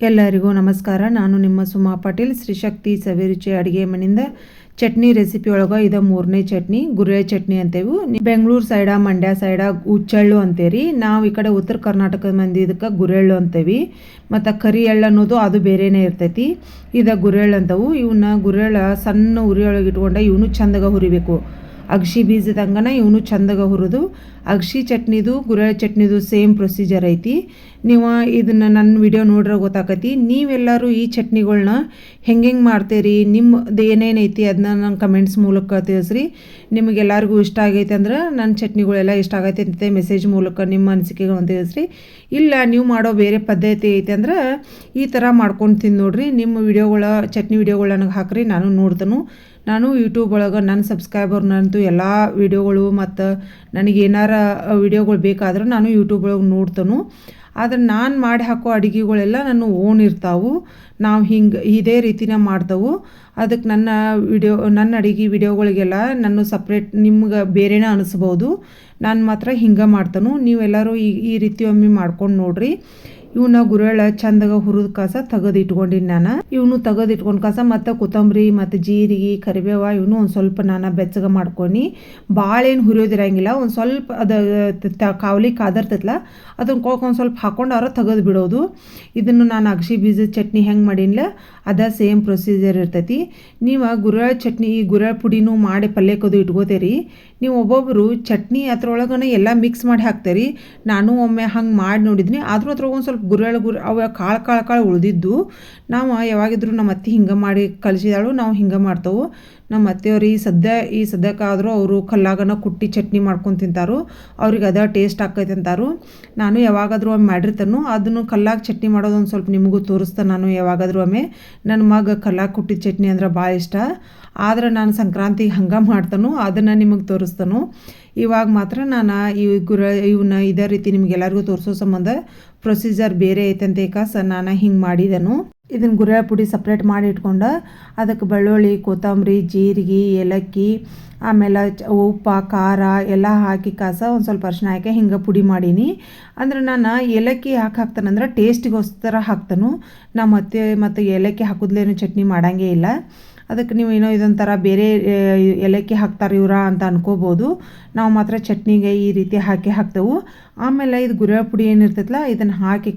ಎಲ್ಲರಿಗೂ ನಮಸ್ಕಾರ. ನಾನು ನಿಮ್ಮ ಸುಮಾ ಪಾಟೀಲ್. ಶ್ರೀ ಶಕ್ತಿ ಸವಿರುಚಿ ಅಡುಗೆ ಮನೆಯಿಂದ ಚಟ್ನಿ ರೆಸಿಪಿ ಒಳಗೆ ಇದು ಮೂರನೇ ಚಟ್ನಿ, ಗುರೆ ಚಟ್ನಿ ಅಂತೇವು. ಬೆಂಗಳೂರು ಸೈಡ, ಮಂಡ್ಯ ಸೈಡ ಹುಚ್ಚೆಳ್ಳು ಅಂತೇರಿ. ನಾವು ಈ ಕಡೆ ಉತ್ತರ ಕರ್ನಾಟಕದ ಮಂದಿ ಇದಕ್ಕೆ ಗುರೆಳ್ಳು ಅಂತೇವಿ. ಮತ್ತು ಕರಿ ಎಳ್ಳು ಅನ್ನೋದು ಅದು ಬೇರೆನೇ ಇರ್ತೈತಿ. ಇದು ಗುರೆಳ್ಳು ಅಂತವು. ಇವನ್ನ ಗುರೆಳ್ಳ ಸಣ್ಣ ಉರಿಯೊಳಗೆ ಇಟ್ಕೊಂಡೆ ಇವನು ಚಂದಾಗ ಹುರಿಬೇಕು. ಅಗಸಿ ಬೀಜದಂಗನ ಇವನು ಚಂದಾಗ ಹುರಿದು. ಅಗಸಿ ಚಟ್ನಿದು ಗುರೆಳ್ಳು ಚಟ್ನಿದು ಸೇಮ್ ಪ್ರೊಸೀಜರ್ ಐತಿ. ನೀವು ಇದನ್ನು ನನ್ನ ವಿಡಿಯೋ ನೋಡ್ರೆ ಗೊತ್ತಾಕತಿ. ನೀವೆಲ್ಲರೂ ಈ ಚಟ್ನಿಗಳ್ನ ಹೆಂಗೆ ಮಾಡ್ತೀರಿ, ನಿಮ್ಮದು ಏನೇನೈತಿ ಅದನ್ನ ನಂಗೆ ಕಮೆಂಟ್ಸ್ ಮೂಲಕ ತಿಳಿಸ್ರಿ. ನಿಮಗೆಲ್ಲರಿಗೂ ಇಷ್ಟ ಆಗೈತೆ ಅಂದ್ರೆ ನನ್ನ ಚಟ್ನಿಗಳೆಲ್ಲ ಇಷ್ಟ ಆಗೈತೆ ಅಂತ ಮೆಸೇಜ್ ಮೂಲಕ ನಿಮ್ಮ ಅನಿಸಿಕೆಗಳನ್ನು ತಿಳಿಸ್ರಿ. ಇಲ್ಲ ನೀವು ಮಾಡೋ ಬೇರೆ ಪದ್ಧತಿ ಐತೆ ಅಂದ್ರೆ ಈ ಥರ ಮಾಡ್ಕೊಂಡು ತಿಂದು ನೋಡ್ರಿ. ನಿಮ್ಮ ವಿಡಿಯೋಗಳ ಚಟ್ನಿ ವಿಡಿಯೋಗಳು ನನಗೆ ಹಾಕ್ರಿ, ನಾನು ನೋಡ್ತೇನೆ. ನಾನು ಯೂಟ್ಯೂಬ್ ಒಳಗೆ ನನ್ನ ಸಬ್ಸ್ಕ್ರೈಬರ್ನಂತೂ ಎಲ್ಲ ವಿಡಿಯೋಗಳು ಮತ್ತು ನನಗೆ ಏನಾರ ವಿಡಿಯೋಗಳು ಬೇಕಾದ್ರೆ ನಾನು ಯೂಟ್ಯೂಬ್ ಒಳಗೆ ನೋಡ್ತೇನೆ. ಆದರೆ ನಾನು ಮಾಡಿ ಹಾಕೋ ಅಡುಗೆಗಳೆಲ್ಲ ನನ್ನ ಓನ್ ಇರ್ತಾವೆ. ನಾವು ಹಿಂಗೆ ಇದೇ ರೀತಿನ ಮಾಡ್ತೇವೆ. ಅದಕ್ಕೆ ನನ್ನ ಅಡುಗೆ ವಿಡಿಯೋಗಳಿಗೆಲ್ಲ ನಾನು ಸಪ್ರೇಟ್ ನಿಮ್ಗೆ ಬೇರೆನೇ ಅನಿಸ್ಬೋದು. ನಾನು ಮಾತ್ರ ಹಿಂಗೆ ಮಾಡ್ತೇನೆ. ನೀವೆಲ್ಲರೂ ಈ ರೀತಿ ಒಮ್ಮೆ ಮಾಡ್ಕೊಂಡು ನೋಡ್ರಿ. ಇವನ್ನ ಗುರೆಳ್ಳ ಚಂದಾಗ ಹುರಿದ ಕಾಸ ತೆಗೆದು ಇಟ್ಕೊಂಡಿನಿ ನಾನು. ಇವನು ತೆಗೆದು ಇಟ್ಕೊಂಡು ಕಾಸ ಮತ್ತು ಕೊತ್ತಂಬರಿ ಮತ್ತು ಜೀರಿಗೆ ಕರಿಬೇವ ಇವನು ಒಂದು ಸ್ವಲ್ಪ ನಾನು ಬೆಚ್ಚಗೆ ಮಾಡ್ಕೊಂಡು ಭಾಳ ಏನು ಹುರಿಯೋದಿರಂಗಿಲ್ಲ. ಒಂದು ಸ್ವಲ್ಪ ಅದು ಕಾವಲಿ ಕಾದಿರ್ತೈತಲ್ಲ ಅದನ್ನು ಒಂದು ಸ್ವಲ್ಪ ಹಾಕ್ಕೊಂಡು ತೆಗೆದು ಬಿಡೋದು. ಇದನ್ನು ನಾನು ಅಗಸಿ ಬೀಜದ ಚಟ್ನಿ ಹೆಂಗೆ ಮಾಡೀನಿಲ್ಲ ಅದೇ ಸೇಮ್ ಪ್ರೊಸೀಜರ್ ಇರ್ತೈತಿ. ನೀವು ಗುರೆಳ್ಳ ಚಟ್ನಿ ಗುರೆಳ್ಳ ಪುಡಿನೂ ಮಾಡಿ ಪಲ್ಯಕ್ಕದು ಇಟ್ಕೋತೀರಿ. ನೀವು ಒಬ್ಬೊಬ್ಬರು ಚಟ್ನಿ ಅದ್ರೊಳಗನೆ ಎಲ್ಲ ಮಿಕ್ಸ್ ಮಾಡಿ ಹಾಕ್ತೀರಿ. ನಾನು ಒಮ್ಮೆ ಹಂಗೆ ಮಾಡಿ ನೋಡಿದ್ನಿ. ಆದರೂ ಅದ್ರೊಳಗೆ ಒಂದು ಸ್ವಲ್ಪ ಗುರೆಳ್ಳ ಅವ ಕಾಳು ಉಳಿದಿದ್ದು. ನಾವು ಯಾವಾಗಿದ್ರು ನಮ್ಮ ಅತ್ತೆ ಹಿಂಗೆ ಮಾಡಿ ಕಲಿಸಿದಾಳು, ನಾವು ಹಿಂಗೆ ಮಾಡ್ತೇವೆ. ನಮ್ಮ ಅತ್ತೆಯವ್ರು ಈ ಸದ್ಯಕ್ಕಾದರೂ ಅವರು ಕಲ್ಲಾಗನ ಕುಟ್ಟಿ ಚಟ್ನಿ ಮಾಡ್ಕೊಂಡು ತಿಂತಾರೋ. ಅವ್ರಿಗೆ ಅದೇ ಟೇಸ್ಟ್ ಆಕೈತೆ ಅಂತಾರು. ನಾನು ಯಾವಾಗಾದರೂ ಒಮ್ಮೆ ಮಾಡಿರ್ತಾನು. ಅದನ್ನು ಕಲ್ಲಾಗ ಚಟ್ನಿ ಮಾಡೋದು ಒಂದು ಸ್ವಲ್ಪ ನಿಮಗೂ ತೋರಿಸ್ತಾನೆ. ನಾನು ಯಾವಾಗಾದರೂ ಒಮ್ಮೆ ನನ್ನ ಮಗ ಕಲ್ಲಾಗ ಕುಟ್ಟಿದ ಚಟ್ನಿ ಅಂದ್ರೆ ಭಾಳ ಇಷ್ಟ. ಆದ್ರೆ ನಾನು ಸಂಕ್ರಾಂತಿಗೆ ಹಂಗೆ ಮಾಡ್ತಾನು, ಅದನ್ನು ನಿಮಗೆ ತೋರಿಸ್ತಾನು. ಇವಾಗ ಮಾತ್ರ ನಾನು ಇವನ್ನ ಇದೇ ರೀತಿ ನಿಮಗೆಲ್ಲರಿಗೂ ತೋರಿಸೋ ಸಂಬಂಧ ಪ್ರೊಸೀಜರ್ ಬೇರೆ ಐತಂತೆ ನಾನು ಹಿಂಗೆ ಮಾಡಿದೆನು. ಇದನ್ನು ಗುರೆಳ್ಳ ಪುಡಿ ಸಪ್ರೇಟ್ ಮಾಡಿ ಇಟ್ಕೊಂಡು ಅದಕ್ಕೆ ಬೆಳ್ಳುಳ್ಳಿ, ಕೊತ್ತಂಬರಿ, ಜೀರಿಗೆ, ಏಲಕ್ಕಿ, ಆಮೇಲೆ ಉಪ್ಪು, ಖಾರ ಎಲ್ಲ ಹಾಕಿ ಒಂದು ಸ್ವಲ್ಪ ಅರಿಶಿನ ಹಾಕಿ ಹಿಂಗೆ ಪುಡಿ ಮಾಡೀನಿ. ಅಂದ್ರೆ ನಾನು ಏಲಕ್ಕಿ ಹಾಕ್ತಾನಂದ್ರೆ ಟೇಸ್ಟಿಗೋಸ್ಕರ ಹಾಕ್ತಾನು. ನಮ್ಮ ಅತ್ತೆ ಮತ್ತು ಏಲಕ್ಕಿ ಹಾಕಿದ್ಲೇನು ಚಟ್ನಿ ಮಾಡೋಂಗೇ ಇಲ್ಲ. ಅದಕ್ಕೆ ನೀವು ಏನೋ ಇದೊಂಥರ ಬೇರೆ ಏಲಕ್ಕಿ ಹಾಕ್ತಾರೆ ಇವರ ಅಂತ ಅನ್ಕೋಬೋದು. ನಾವು ಮಾತ್ರ ಚಟ್ನಿಗೆ ಈ ರೀತಿ ಹಾಕ್ತೇವೆ. ಆಮೇಲೆ ಇದು ಗುರೆಳ್ಳ ಪುಡಿ ಏನಿರ್ತೈತಲ್ಲ ಇದನ್ನು ಹಾಕಿ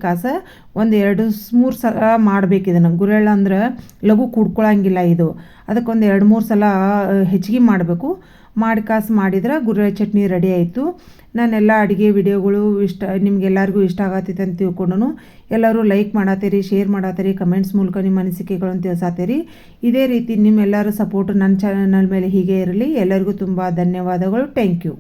ಒಂದು 2-3 ಸಲ ಮಾಡ್ಬೇಕು. ಇದನ್ನು ಗುರೆಳ್ಳ ಅಂದ್ರೆ ಲಘು ಕುಡ್ಕೊಳಂಗಿಲ್ಲ ಇದು. ಅದಕ್ಕೆ ಒಂದು 2-3 ಸಲ ಹೆಚ್ಚಿಗೆ ಮಾಡಬೇಕು. ಮಾಡಿದ್ರೆ ಗುರೆಳ್ಳ ಚಟ್ನಿ ರೆಡಿ ಆಯಿತು. ನಾನೆಲ್ಲ ಅಡುಗೆ ವಿಡಿಯೋಗಳು ನಿಮಗೆಲ್ಲರಿಗೂ ಇಷ್ಟ ಆಗತ್ತೈತೆ ಅಂತ ತಿಳ್ಕೊಂಡು ಎಲ್ಲರೂ ಲೈಕ್ ಮಾಡತ್ತೀರಿ, ಶೇರ್ ಮಾಡತ್ತೀರಿ, ಕಮೆಂಟ್ಸ್ ಮೂಲಕ ನಿಮ್ಮ ಅನಿಸಿಕೆಗಳನ್ನು ತಿಳಿಸತ್ತೀರಿ. ಇದೇ ರೀತಿ ನಿಮ್ಮೆಲ್ಲರ ಸಪೋರ್ಟ್ ನನ್ನ ಚಾನಲ್ ಮೇಲೆ ಹೀಗೆ ಇರಲಿ. ಎಲ್ಲರಿಗೂ ತುಂಬ ಧನ್ಯವಾದಗಳು. Thank you.